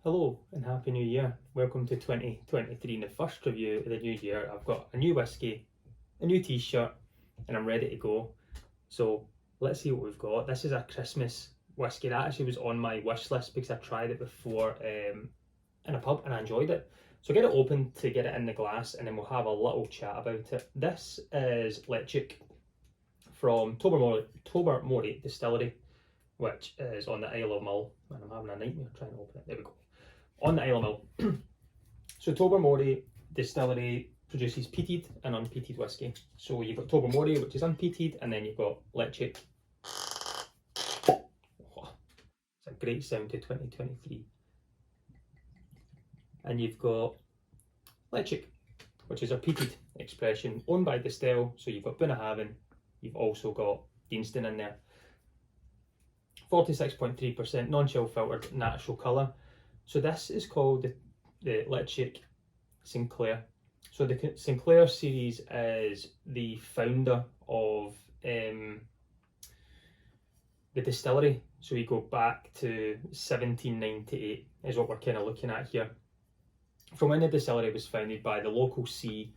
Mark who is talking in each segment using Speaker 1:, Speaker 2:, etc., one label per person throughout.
Speaker 1: Hello and Happy New Year. Welcome to 2023 and the first review of the new year. I've got a new whiskey, a new t-shirt, and I'm ready to go. So let's see what we've got. This is a Christmas whiskey that actually was on my wish list because I tried it before in a pub and I enjoyed it. So get it open to get it in the glass and then we'll have a little chat about it. This is Ledaig from Tobermory Distillery, which is on the Isle of Mull. And I'm having a nightmare trying to open it. There we go. On the Isle of Mull. So Tobermory Distillery produces peated and unpeated whiskey. So you've got Tobermory, which is unpeated, and then you've got Ledaig. Oh, it's a great sound to 2023. And you've got Ledaig, which is a peated expression owned by Distell. So you've got Bunnahabhain, you've also got Deanston in there. 46.3% non-chill filtered natural colour. So this is called the Ledaig Sinclair. So the Sinclair series is the founder of the distillery. So we go back to 1798 is what we're kind of looking at here. From when the distillery was founded by the local sea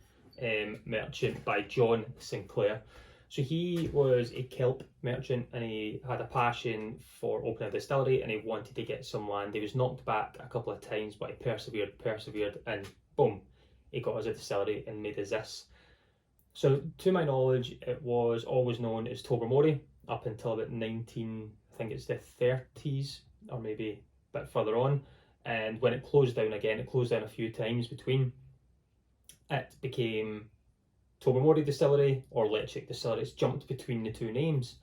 Speaker 1: merchant by John Sinclair. So he was a kelp merchant and he had a passion for opening a distillery and he wanted to get some land. He was knocked back a couple of times, but he persevered, and boom, he got us a distillery and made us this. So to my knowledge, it was always known as Tobermory up until about I think it's the 30s or maybe a bit further on. And when it closed down again, it closed down a few times between, it became Tobermory Distillery or Ledaig Distillery. It's jumped between the two names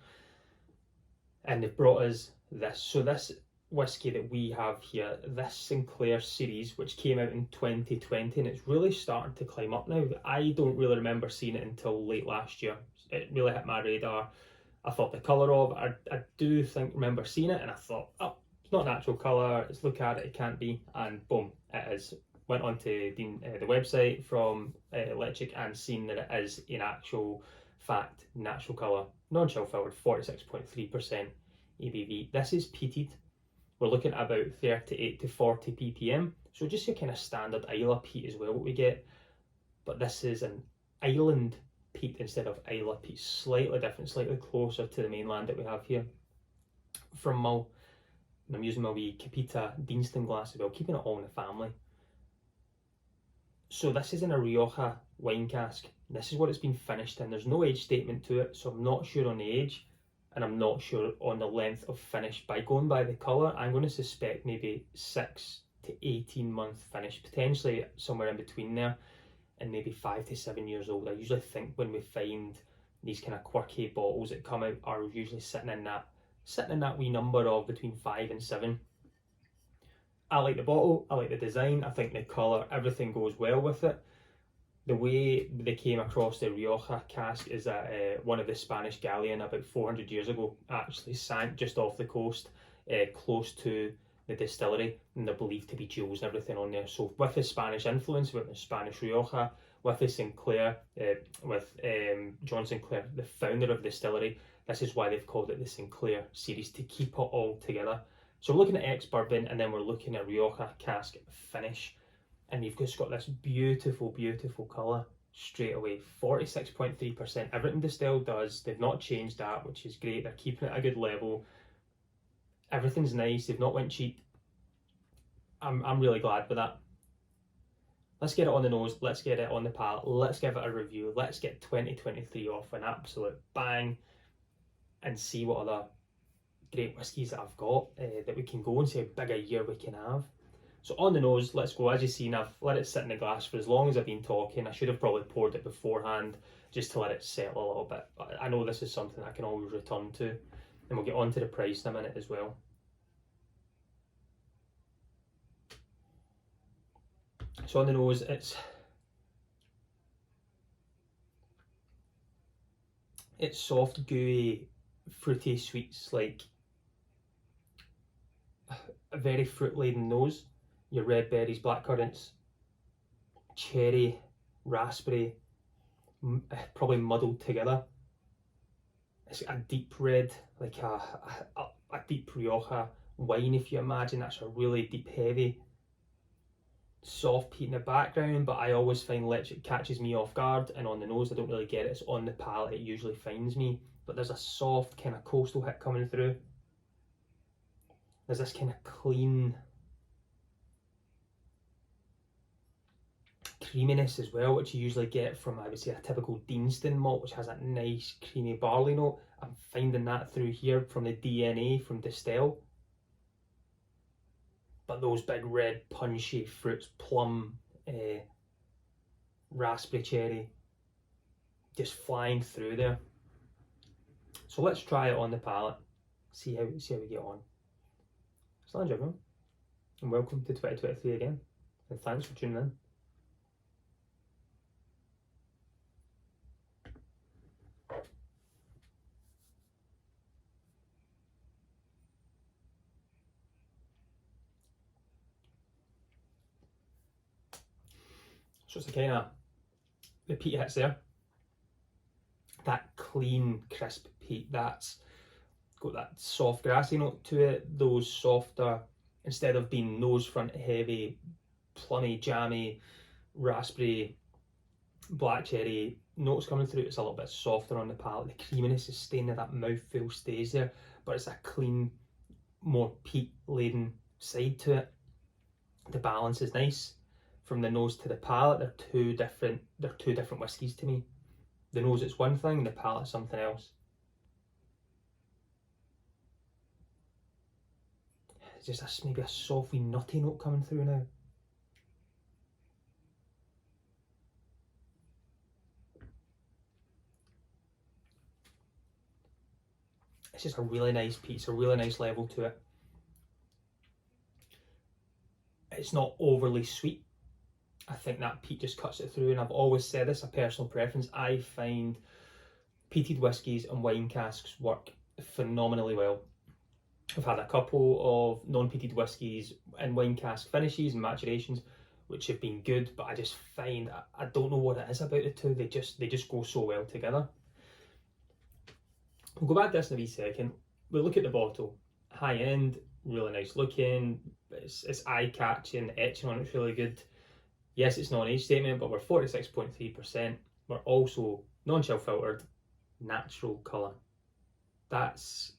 Speaker 1: and they've brought us this. So this whiskey that we have here, this Sinclair series, which came out in 2020, and it's really starting to climb up now. I don't really remember seeing it until late last year. It really hit my radar. I thought the colour of it, I do remember seeing it and I thought, oh, it's not natural colour, let's look at it, it can't be, and boom, it is. Went onto the website from Ledaig and seen that it is in actual fact natural colour, non-chill filtered, 46.3% ABV. This is peated. We're looking at about 38 to 40 ppm, so just your kind of standard Islay peat as well what we get, but this is an island peat instead of Islay peat, slightly different, slightly closer to the mainland that we have here. From Mull, and I'm using my wee Capita Deanston glass as well, keeping it all in the family. So this is in a Rioja wine cask. This is what it's been finished in. There's no age statement to it, so I'm not sure on the age and I'm not sure on the length of finish. By going by the colour, I'm going to suspect maybe 6 to 18 month finish, potentially somewhere in between there, and maybe 5 to 7 years old. I usually think when we find these kind of quirky bottles that come out are usually sitting in that wee number of between 5 and 7. I like the bottle, I like the design, I think the colour, everything goes well with it. The way they came across the Rioja cask is that one of the Spanish galleon about 400 years ago actually sank just off the coast, close to the distillery, and they're believed to be jewels and everything on there. So with the Spanish influence, with the Spanish Rioja, with the Sinclair, with John Sinclair, the founder of the distillery, this is why they've called it the Sinclair series, to keep it all together. So we're looking at ex-bourbon and then we're looking at Rioja cask finish, and you've just got this beautiful, beautiful colour straight away. 46.3%. Everything Distell does, they've not changed that, which is great. They're keeping it at a good level. Everything's nice. They've not went cheap. I'm really glad with that. Let's get it on the nose. Let's get it on the palate. Let's give it a review. Let's get 2023 off an absolute bang and see what other great whiskies that I've got that we can go and see how big a year we can have. So on the nose, let's go. As you've seen, I've let it sit in the glass for as long as I've been talking. I should have probably poured it beforehand just to let it settle a little bit. But I know this is something I can always return to, and we'll get on to the price in a minute as well. So on the nose, it's soft, gooey, fruity sweets, like a very fruit-laden nose. Your red berries, black currants, cherry, raspberry, probably muddled together. It's a deep red, like a deep Rioja wine, if you imagine. That's a really deep, heavy soft peat in the background, but I always find it catches me off guard, and on the nose I don't really get it. It's on the palate it usually finds me. But there's a soft kind of coastal hit coming through. There's this kind of clean creaminess as well, which you usually get from, I would say, a typical Deanston malt, which has that nice creamy barley note. I'm finding that through here from the DNA from Distell. But those big red punchy fruits, plum, raspberry cherry, just flying through there. So let's try it on the palate, see how we get on. Slàinte everyone, and welcome to 2023 again, and thanks for tuning in. So it's a kind of, the peat hits there, that clean crisp peat that's got that soft grassy note to it, those softer, instead of being nose front heavy, plummy, jammy, raspberry, black cherry notes coming through, it's a little bit softer on the palate. The creaminess is staying there, that mouthfeel stays there, but it's a clean, more peat laden side to it. The balance is nice. From the nose to the palate, they're two different whiskies to me. The nose it's one thing, the palate something else. It's just maybe a soft wee nutty note coming through now. It's just a really nice peat, it's a really nice level to it. It's not overly sweet. I think that peat just cuts it through, and I've always said this, a personal preference. I find peated whiskies and wine casks work phenomenally well. I've had a couple of non-peated whiskies and wine cask finishes and maturations which have been good, but I just find, I don't know what it is about the two, they just go so well together. We'll go back to this in a wee second. We'll look at the bottle. High end, really nice looking, it's eye-catching, the etching on it's really good. Yes, it's not an age statement, but we're 46.3%. We're also non-chill filtered, natural colour. That's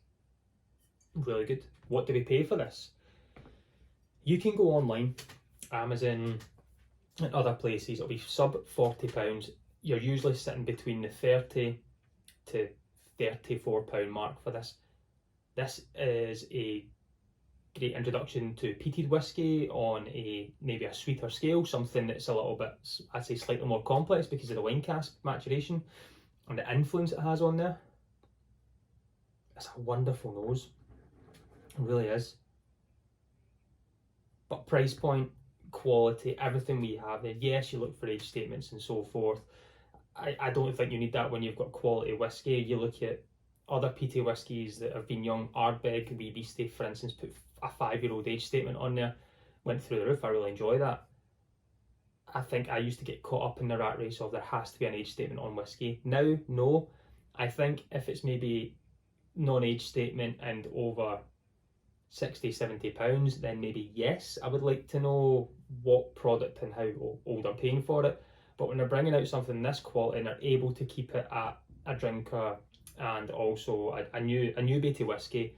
Speaker 1: really good. What do we pay for this? You can go online, Amazon and other places, it'll be sub £40. You're usually sitting between the £30 to £34 mark for this. This is a great introduction to peated whiskey on maybe a sweeter scale, something that's a little bit, I'd say, slightly more complex because of the wine cask maturation and the influence it has on there. It's a wonderful nose, it really is. But price point, quality, everything we have there. Yes, you look for age statements and so forth. I don't think you need that when you've got quality whiskey. You look at other peaty whiskies that have been young. Ardbeg, Wee Beastie, for instance, put a 5-year-old age statement on there. Went through the roof. I really enjoy that. I think I used to get caught up in the rat race of there has to be an age statement on whiskey. Now, no. I think if it's maybe non-age statement and over £60-70, then maybe yes, I would like to know what product and how old I'm paying for it. But when they're bringing out something this quality and they're able to keep it at a drinker and also a newbie to whiskey,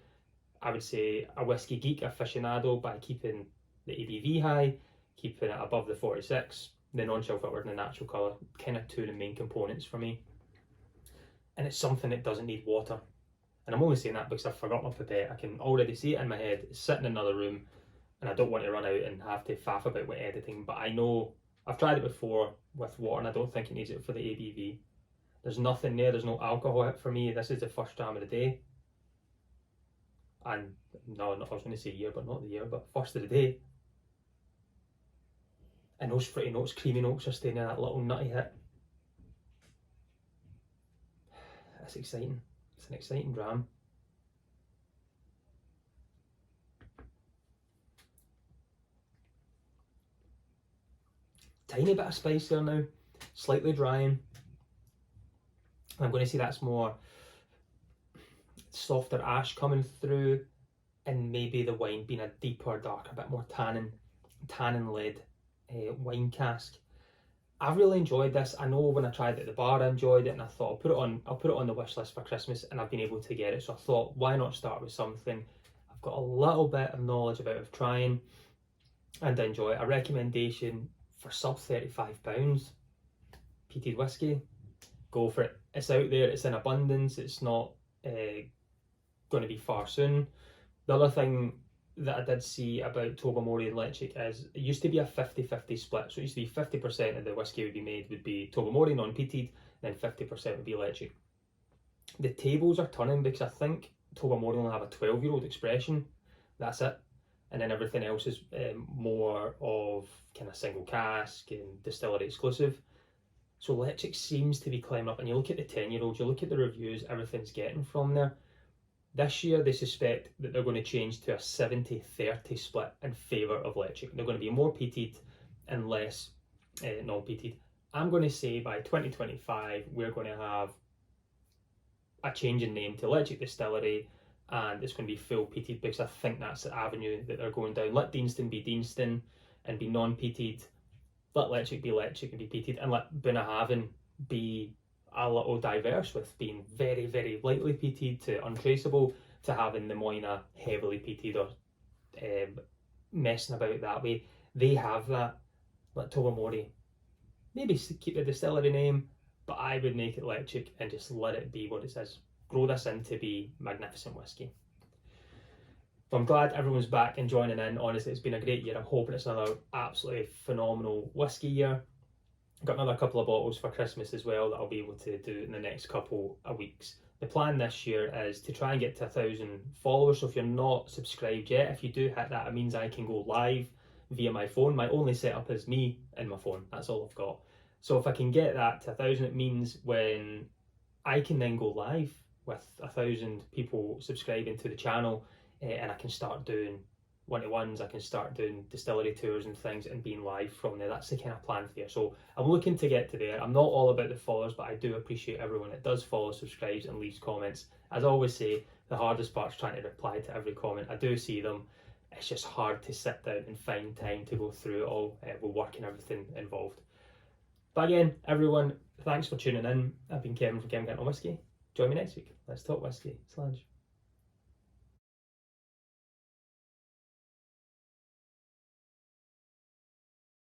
Speaker 1: I would say a whiskey geek aficionado, by keeping the ABV high, keeping it above the 46, the non-chill filtered and the natural colour, kind of two of the main components for me. And it's something that doesn't need water. And I'm only saying that because I've forgot my pipette. I can already see it in my head, it's sitting in another room, and I don't want to run out and have to faff about with editing, but I know, I've tried it before with water and I don't think it needs it for the ABV. There's nothing there, there's no alcohol hit for me. This is the first dram of the day. And no, I was going to say year, but not the year, but first of the day. And those fruity notes, creamy notes are staying in, that little nutty hit. That's exciting. It's an exciting dram. Tiny bit of spice there now, slightly drying. I'm going to say that's more softer ash coming through, and maybe the wine being a deeper, darker, a bit more tannin led wine cask. I've really enjoyed this. I know when I tried it at the bar I enjoyed it, and I thought I'll put it on the wish list for Christmas, and I've been able to get it. So I thought, why not start with something I've got a little bit of knowledge about of trying and enjoy. A recommendation for sub £35 peated whiskey. Go for it. It's out there, it's in abundance, it's not going to be far soon. The other thing that I did see about Tobermory and Ledaig is it used to be a 50-50 split. So it used to be 50% of the whiskey would be made would be Tobermory non-peated, and then 50% would be Ledaig. The tables are turning because I think Tobermory only have a 12-year-old expression. That's it. And then everything else is more of kind of single cask and distillery exclusive. So Ledaig seems to be climbing up, and you look at the 10-year-olds, you look at the reviews, everything's getting from there. This year they suspect that they're going to change to a 70-30 split in favour of Ledaig. They're going to be more peated and less non-peated. I'm going to say by 2025 we're going to have a change in name to Ledaig Distillery, and it's going to be full peated, because I think that's the avenue that they're going down. Let Deanston be Deanston and be non-peated. Let Ledaig be Ledaig and be peated, and let Bunnahabhain be a little diverse, with being very, very lightly peated to untraceable, to having the Moyna heavily peated, or messing about that way. They have that. Let Tobermory maybe keep the distillery name, but I would make it Ledaig and just let it be what it is. Grow this into be magnificent whiskey. I'm glad everyone's back and joining in. Honestly, it's been a great year. I'm hoping it's another absolutely phenomenal whiskey year. Got another couple of bottles for Christmas as well that I'll be able to do in the next couple of weeks. The plan this year is to try and get to 1,000 followers. So if you're not subscribed yet, if you do hit that, it means I can go live via my phone. My only setup is me and my phone. That's all I've got. So if I can get that to 1,000, it means when I can then go live with 1,000 people subscribing to the channel, and I can start doing one-to-ones, I can start doing distillery tours and things and being live from there. That's the kind of plan for there. So I'm looking to get to there. I'm not all about the followers, but I do appreciate everyone that does follow, subscribes and leaves comments. As I always say, the hardest part is trying to reply to every comment. I do see them. It's just hard to sit down and find time to go through it all with work and everything involved. But again, everyone, thanks for tuning in. I've been Kevin from Kevin Getting On Whiskey. Join me next week. Let's talk whiskey. Slange.